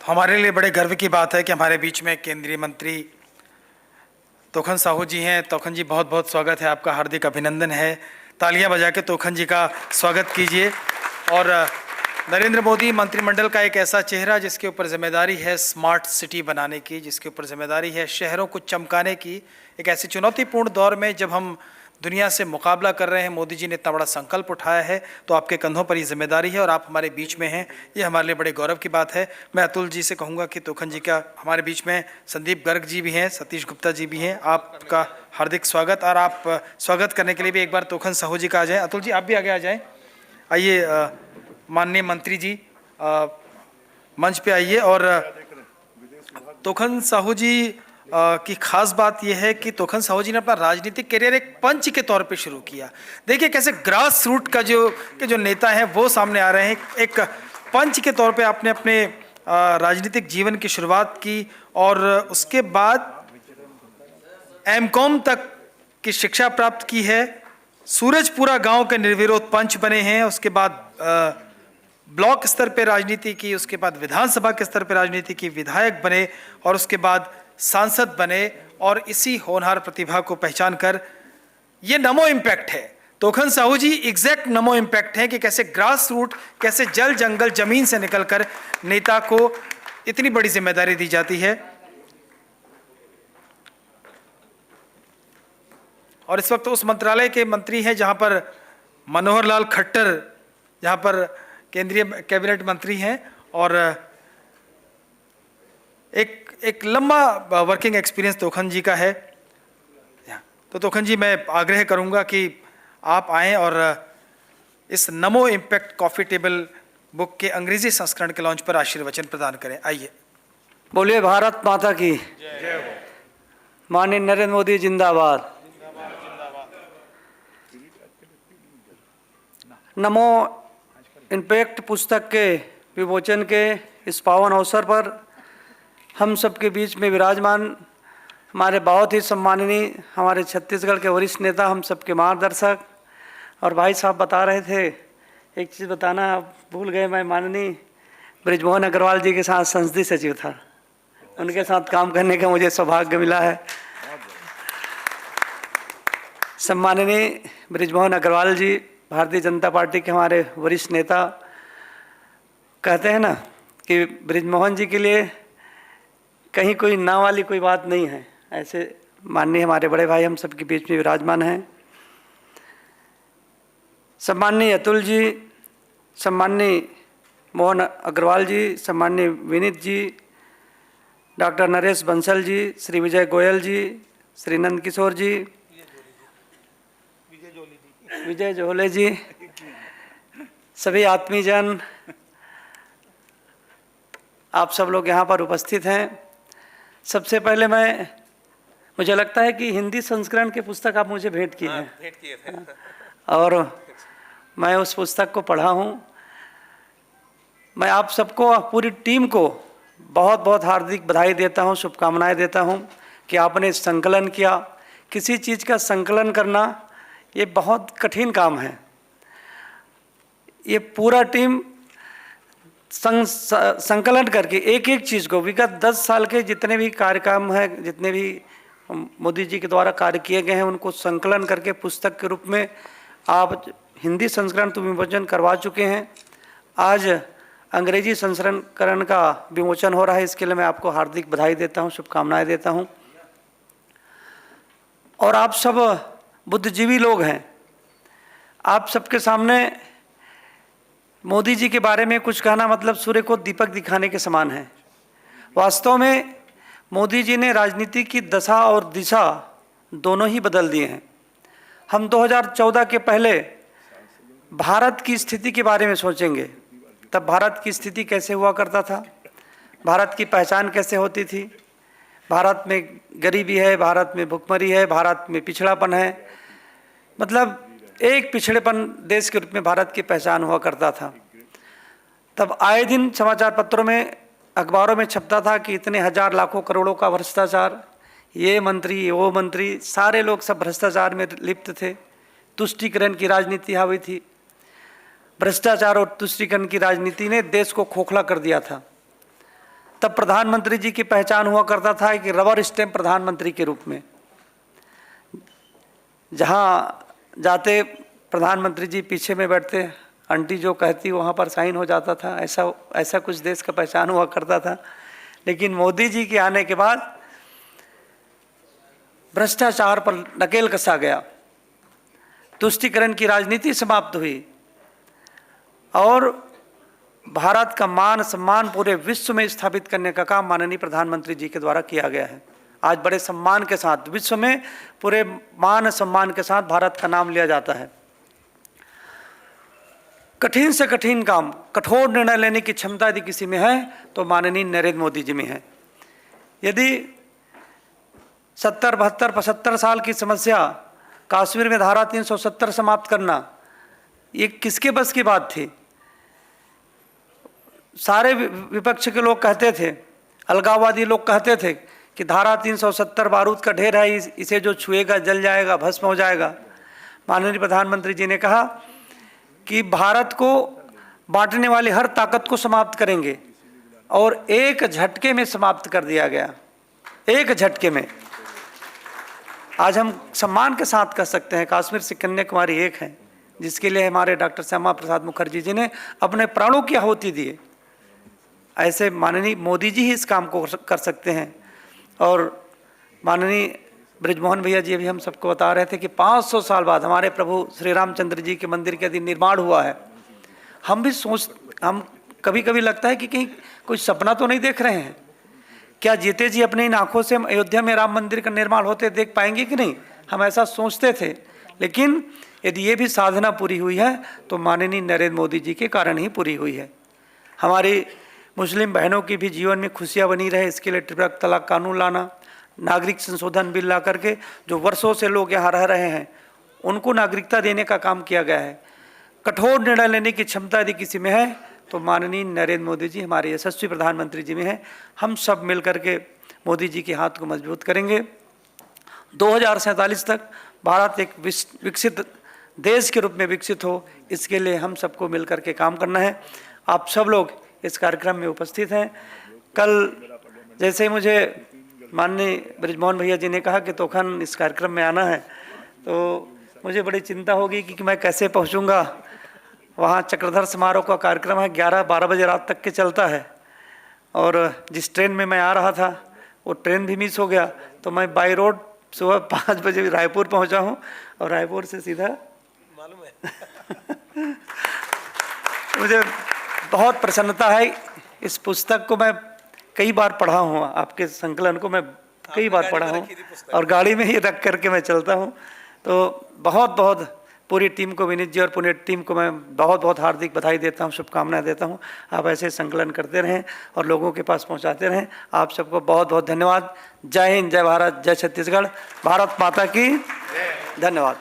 हमारे लिए बड़े गर्व की बात है कि हमारे बीच में केंद्रीय मंत्री तोखन साहू जी हैं। तोखन जी, बहुत बहुत स्वागत है आपका, हार्दिक अभिनंदन है। तालियां बजा के तोखन जी का स्वागत कीजिए। और नरेंद्र मोदी मंत्रिमंडल का एक ऐसा चेहरा जिसके ऊपर जिम्मेदारी है स्मार्ट सिटी बनाने की, जिसके ऊपर जिम्मेदारी है शहरों को चमकाने की। एक ऐसे चुनौतीपूर्ण दौर में जब हम दुनिया से मुकाबला कर रहे हैं, मोदी जी ने इतना बड़ा संकल्प उठाया है, तो आपके कंधों पर ये जिम्मेदारी है और आप हमारे बीच में हैं, ये हमारे लिए बड़े गौरव की बात है। मैं अतुल जी से कहूँगा कि तोखन जी का हमारे बीच में संदीप गर्ग जी भी हैं, सतीश गुप्ता जी भी हैं, आपका हार्दिक स्वागत। और आप स्वागत करने के लिए भी एक बार तोखन साहू जी का आ जाएँ। अतुल जी, आप भी आगे आ जाएँ। आइए माननीय मंत्री जी, मंच पे आइए। और तोखन साहू जी की खास बात यह है कि तोखन साहू जी ने अपना राजनीतिक करियर एक पंच के तौर पे शुरू किया। देखिए कैसे ग्रास रूट का जो नेता है वो सामने आ रहे हैं। एक पंच के तौर पे आपने अपने राजनीतिक जीवन की शुरुआत की और उसके बाद एमकॉम तक की शिक्षा प्राप्त की है। सूरजपुरा गांव के निर्विरोध पंच बने हैं। उसके बाद ब्लॉक स्तर पे राजनीति की, उसके बाद विधानसभा के स्तर पे राजनीति की, विधायक बने और उसके बाद सांसद बने। और इसी होनहार प्रतिभा को पहचान कर ये नमो इम्पैक्ट है। तोखन साहू जी एग्जैक्ट नमो इम्पैक्ट है कि कैसे ग्रास रूट, कैसे जल जंगल जमीन से निकलकर नेता को इतनी बड़ी जिम्मेदारी दी जाती है। और इस वक्त उस मंत्रालय के मंत्री हैं जहां पर मनोहर लाल खट्टर, जहां पर केंद्रीय कैबिनेट मंत्री हैं और एक लंबा वर्किंग एक्सपीरियंस तोखन जी का है। तो तोखन जी, मैं आग्रह करूंगा कि आप आएं और इस नमो इम्पैक्ट कॉफी टेबल बुक के अंग्रेजी संस्करण के लॉन्च पर आशीर्वचन प्रदान करें। आइए। बोलिए भारत माता की माननीय नरेंद्र मोदी जिंदाबाद। नमो इम्पैक्ट पुस्तक के विमोचन के इस पावन अवसर पर हम सबके बीच में विराजमान हमारे बहुत ही सम्माननीय हमारे छत्तीसगढ़ के वरिष्ठ नेता, हम सबके मार्गदर्शक। और भाई साहब बता रहे थे, एक चीज़ बताना भूल गए, मैं माननीय बृजमोहन अग्रवाल जी के साथ संसदीय सचिव था, उनके साथ काम करने का मुझे सौभाग्य मिला है। सम्माननीय बृजमोहन अग्रवाल जी भारतीय जनता पार्टी के हमारे वरिष्ठ नेता। कहते हैं ना कि बृजमोहन जी के लिए कहीं कोई ना वाली कोई बात नहीं है, ऐसे माननीय हमारे बड़े भाई हम सबके बीच में विराजमान हैं। सम्माननीय अतुल जी, सम्माननीय मोहन अग्रवाल जी, सम्माननीय विनीत जी, डॉक्टर नरेश बंसल जी, श्री विजय गोयल जी, श्री नंद किशोर जी, विजय जोहले जी, सभी आत्मीजन, आप सब लोग यहाँ पर उपस्थित हैं। सबसे पहले मुझे लगता है कि हिंदी संस्करण की पुस्तक आप मुझे भेंट की है और मैं उस पुस्तक को पढ़ा हूँ। मैं आप सबको, पूरी टीम को बहुत बहुत हार्दिक बधाई देता हूँ, शुभकामनाएं देता हूँ कि आपने संकलन किया। किसी चीज़ का संकलन करना ये बहुत कठिन काम है। ये पूरा टीम संकलन करके एक एक चीज़ को, विगत 10 साल के जितने भी कार्यक्रम हैं, जितने भी मोदी जी के द्वारा कार्य किए गए हैं, उनको संकलन करके पुस्तक के रूप में आप हिंदी संस्करण तो विमोचन करवा चुके हैं। आज अंग्रेजी संस्करण का विमोचन हो रहा है, इसके लिए मैं आपको हार्दिक बधाई देता हूं, शुभकामनाएं देता हूं। और आप सब बुद्धिजीवी लोग हैं, आप सबके सामने मोदी जी के बारे में कुछ कहना मतलब सूर्य को दीपक दिखाने के समान है। वास्तव में मोदी जी ने राजनीति की दशा और दिशा दोनों ही बदल दिए हैं। हम 2014 के पहले भारत की स्थिति के बारे में सोचेंगे, तब भारत की स्थिति कैसे हुआ करता था, भारत की पहचान कैसे होती थी। भारत में गरीबी है, भारत में भुखमरी है, भारत में पिछड़ापन है, मतलब एक पिछड़ेपन देश के रूप में भारत की पहचान हुआ करता था। तब आए दिन समाचार पत्रों में, अखबारों में छपता था कि इतने हजार लाखों करोड़ों का भ्रष्टाचार, ये मंत्री वो मंत्री, सारे लोग सब भ्रष्टाचार में लिप्त थे। तुष्टीकरण की राजनीति हावी थी। भ्रष्टाचार और तुष्टीकरण की राजनीति ने देश को खोखला कर दिया था। तब प्रधानमंत्री जी की पहचान हुआ करता था कि रबर स्टैम्प प्रधानमंत्री के रूप में, जहाँ जाते प्रधानमंत्री जी पीछे में बैठते, आंटी जो कहती वहाँ पर साइन हो जाता था। ऐसा कुछ देश का पहचान हुआ करता था। लेकिन मोदी जी के आने के बाद भ्रष्टाचार पर नकेल कसा गया, तुष्टीकरण की राजनीति समाप्त हुई और भारत का मान सम्मान पूरे विश्व में स्थापित करने का काम माननीय प्रधानमंत्री जी के द्वारा किया गया है। आज बड़े सम्मान के साथ विश्व में पूरे मान सम्मान के साथ भारत का नाम लिया जाता है। कठिन से कठिन काम, कठोर निर्णय लेने की क्षमता यदि किसी में है तो माननीय नरेंद्र मोदी जी में है। यदि 70, 72, 75 साल की समस्या कश्मीर में धारा 370 समाप्त करना, ये किसके बस की बात थी? सारे विपक्ष के लोग कहते थे, अलगाववादी लोग कहते थे कि धारा 370 बारूद का ढेर है, इसे जो छुएगा जल जाएगा, भस्म हो जाएगा। माननीय प्रधानमंत्री जी ने कहा कि भारत को बांटने वाली हर ताकत को समाप्त करेंगे और एक झटके में समाप्त कर दिया गया, एक झटके में। आज हम सम्मान के साथ कह सकते हैं कश्मीर से कन्याकुमारी एक है, जिसके लिए हमारे डॉक्टर श्यामा प्रसाद मुखर्जी जी ने अपने प्राणों की आहुति दिए। ऐसे माननीय मोदी जी ही इस काम को कर सकते हैं। और माननीय ब्रिजमोहन भैया जी अभी हम सबको बता रहे थे कि 500 साल बाद हमारे प्रभु श्री रामचंद्र जी के मंदिर के दिन निर्माण हुआ है। हम कभी कभी लगता है कि कहीं कोई सपना तो नहीं देख रहे हैं। क्या जीते जी अपनी इन आँखों से अयोध्या में राम मंदिर का निर्माण होते देख पाएंगे कि नहीं? हम ऐसा सोचते थे, लेकिन यदि ये भी साधना पूरी हुई है तो माननीय नरेंद्र मोदी जी के कारण ही पूरी हुई है। हमारी मुस्लिम बहनों की भी जीवन में खुशियाँ बनी रहे, इसके लिए ट्रिपल तलाक कानून लाना, नागरिक संशोधन बिल ला करके जो वर्षों से लोग यहाँ रह रहे हैं उनको नागरिकता देने का काम किया गया है। कठोर निर्णय लेने की क्षमता यदि किसी में है तो माननीय नरेंद्र मोदी जी हमारे यशस्वी प्रधानमंत्री जी में है। हम सब मिल करके मोदी जी के हाथ को मजबूत करेंगे। 2047 तक भारत एक विकसित देश के रूप में विकसित हो, इसके लिए हम सबको मिल करके काम करना है। आप सब लोग इस कार्यक्रम में उपस्थित हैं। कल जैसे ही मुझे माननीय ब्रिजमोहन भैया जी ने कहा कि तोखन इस कार्यक्रम में आना है, तो मुझे बड़ी चिंता होगी कि मैं कैसे पहुंचूंगा। वहाँ चक्रधर समारोह का कार्यक्रम है, 11-12 बजे रात तक के चलता है, और जिस ट्रेन में मैं आ रहा था वो ट्रेन भी मिस हो गया, तो मैं बाई रोड सुबह 5 बजे रायपुर पहुँचा हूँ और रायपुर से सीधा मालूम है मुझे बहुत प्रसन्नता है। इस पुस्तक को मैं कई बार पढ़ा हूँ, आपके संकलन को मैं कई बार पढ़ा हूँ और गाड़ी में ही रख करके मैं चलता हूँ। तो बहुत बहुत पूरी टीम को, विनीत जी और पूरी टीम को मैं बहुत बहुत हार्दिक बधाई देता हूँ, शुभकामनाएं देता हूँ। आप ऐसे संकलन करते रहें और लोगों के पास पहुँचाते रहें। आप सबको बहुत बहुत धन्यवाद। जय हिंद, जय भारत, जय छत्तीसगढ़, भारत माता की धन्यवाद।